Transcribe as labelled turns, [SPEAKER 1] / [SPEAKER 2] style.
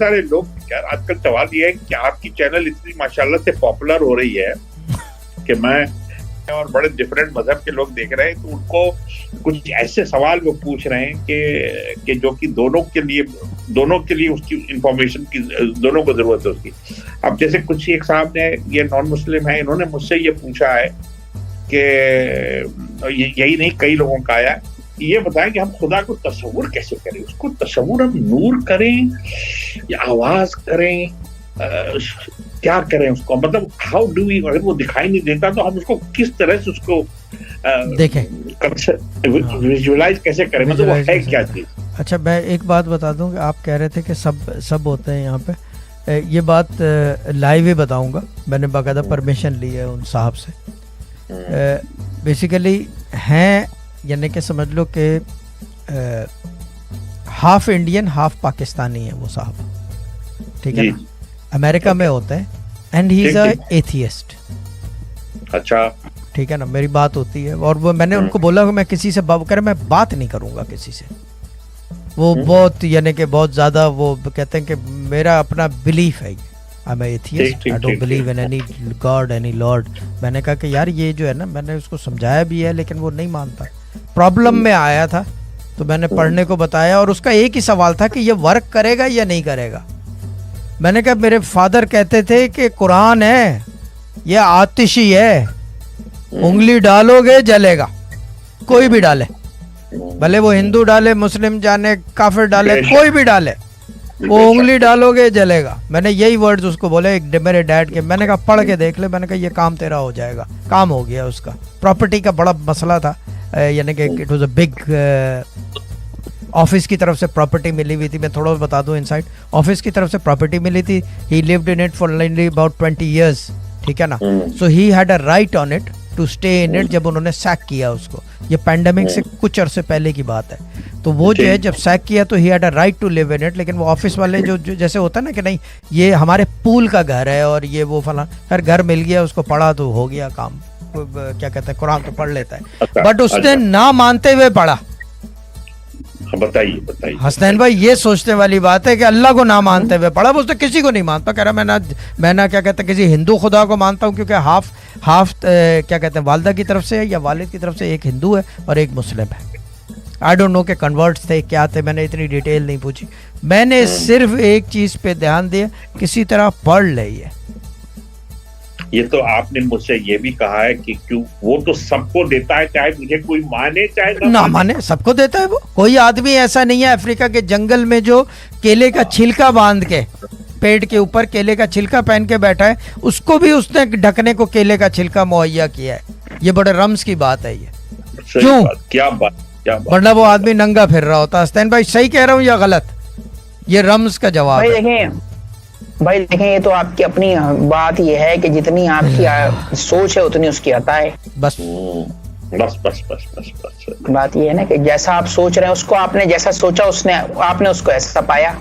[SPEAKER 1] سارے لوگ یار آج کل سوال یہ ہے کہ آپ کی چینل اتنی ماشاءاللہ سے پاپولر ہو رہی ہے کہ میں اور بڑے ڈفرینٹ مذہب کے لوگ دیکھ رہے ہیں تو ان کو کچھ ایسے سوال وہ پوچھ رہے ہیں کہ جو کہ دونوں کے لیے اس کی انفارمیشن کی دونوں کو ضرورت ہے اس کی. اب جیسے کچھ ایک صاحب نے یہ نان مسلم ہے, انہوں نے مجھ سے یہ پوچھا ہے کہ یہی نہیں کئی لوگوں کا آیا, یہ بتائیں کہ ہم خدا کو تصور کیسے کریں, اس کو تصور ہم نور کریں یا آواز کریں, کیا کریں اس کو, مطلب ہاؤ ڈو وی, اگر وہ دکھائی نہیں دیتا تو ہم اس کو کس طرح سے اس کو
[SPEAKER 2] دیکھیں
[SPEAKER 1] ویژولائز کیسے کریں, مطلب وہ ہے کیا چیز.
[SPEAKER 2] اچھا میں ایک بات بتا دوں کہ آپ کہہ رہے تھے کہ سب ہوتے ہیں یہاں پہ, یہ بات لائیو ہی بتاؤں گا, میں نے باقاعدہ پرمیشن لی ہے ان صاحب سے. بیسیکلی ہیں یعنی کہ سمجھ لو کہ ہاف انڈین ہاف پاکستانی ہے وہ صاحب, ٹھیک ہے نا, امریکہ میں ہوتے ہیں, and he is a atheist.
[SPEAKER 1] اچھا
[SPEAKER 2] ٹھیک ہے نا, میری بات ہوتی ہے اور وہ میں نے ان کو بولا کہ میں کسی سے میں بات نہیں کروں گا کسی سے. وہ بہت یعنی کہ بہت زیادہ وہ کہتے ہیں کہ میرا اپنا بلیف ہے, I'm an atheist, I don't believe in any God, any Lord. میں نے کہا کہ یار یہ جو ہے نا, میں نے اس کو سمجھایا بھی ہے لیکن وہ نہیں مانتا. پرابلم میں آیا تھا تو میں نے پڑھنے کو بتایا اور اس کا ایک ہی سوال تھا کہ یہ ورک کرے گا یا نہیں کرے گا. میں نے کہا میرے فادر کہتے تھے کہ قرآن ہے یہ آتشی ہے, انگلی ڈالو گے جلے گا, کوئی بھی ڈالے, بھلے وہ ہندو ڈالے, مسلم جانے, کافر ڈالے, کوئی بھی ڈالے, وہ انگلی ڈالو گے جلے گا. میں نے یہی ورڈز اس کو بولے میرے ڈیڈ کے. میں نے کہا پڑھ کے دیکھ لے, میں نے کہا یہ کام تیرا ہو جائے گا. کام ہو گیا اس کا. پراپرٹی کا بڑا مسئلہ تھا, یعنی کہ it was a big, office کی طرف سے پراپرٹی ملی ہوئی تھی. میں تھوڑا بتا دوں انسائٹ, آفس کی طرف سے پراپرٹی ملی تھی. He lived in it for about 20 years, ٹھیک ہے نا. So he had a right on it to stay in it. جب انہوں نے سیک کیا اس کو, یہ پینڈیمک سے کچھ عرصے پہلے کی بات ہے, تو وہ جو ہے جب سیک کیا تو he had a right to live in it. لیکن وہ آفس والے جو جیسے ہوتا ہے نا کہ نہیں یہ ہمارے پول کا گھر ہے اور یہ وہ فلاں, خیر گھر مل گیا اس کو, پڑھا تو ہو گیا کام, کیا کہتے ہیں قرآن تو پڑھ لیتا ہے, بٹ اس نے نہ مانتے ہوئے پڑھا.
[SPEAKER 1] بتائیے
[SPEAKER 2] حسنین بھائی یہ سوچنے والی بات ہے کہ اللہ کو نہ مانتے ہوئے پڑھا. وہ اس نے کسی کو نہیں مانتا, کہہ رہا میں نہ کیا کہتے ہیں کسی ہندو خدا کو مانتا ہوں, کیونکہ ہاف کیا کہتے ہیں والدہ کی طرف سے یا والد کی طرف سے ایک ہندو ہے اور ایک مسلم ہے. آئی ڈونٹ نو کہ کنورٹس تھے کیا تھے, میں نے اتنی ڈیٹیل نہیں پوچھی. میں نے صرف ایک چیز پہ دھیان دیا, کسی طرح پڑھ لے.
[SPEAKER 1] یہ تو آپ نے مجھ سے یہ بھی کہا ہے کہ کیوں وہ تو سب کو دیتا ہے, چاہے مجھے کوئی مانے چاہے
[SPEAKER 2] نہ مانے, سب کو دیتا ہے وہ. کوئی آدمی ایسا نہیں ہے افریقہ کے جنگل میں جو کیلے کا چھلکا باندھ کے پیڑ کے اوپر کیلے کا چھلکا پہن کے بیٹھا ہے, اس کو بھی اس نے ڈھکنے کو کیلے کا چھلکا مہیا کیا ہے. یہ بڑے رمز کی بات ہے یہ. کیوں,
[SPEAKER 1] کیا بات,
[SPEAKER 2] ورنہ وہ آدمی ننگا پھر رہا ہوتا. حسین بھائی صحیح کہہ رہا ہوں یا غلط؟ یہ رمز کا جواب ہے.
[SPEAKER 3] بھائی دیکھیں یہ تو آپ کی اپنی بات یہ ہے کہ جتنی آپ کی سوچ ہے اتنی اس کی عطا ہے.
[SPEAKER 2] بس
[SPEAKER 3] بات یہ ہے نا کہ جیسا آپ سوچ رہے ہیں اس کو, آپ نے جیسا سوچا آپ نے اس کو ایسا پایا.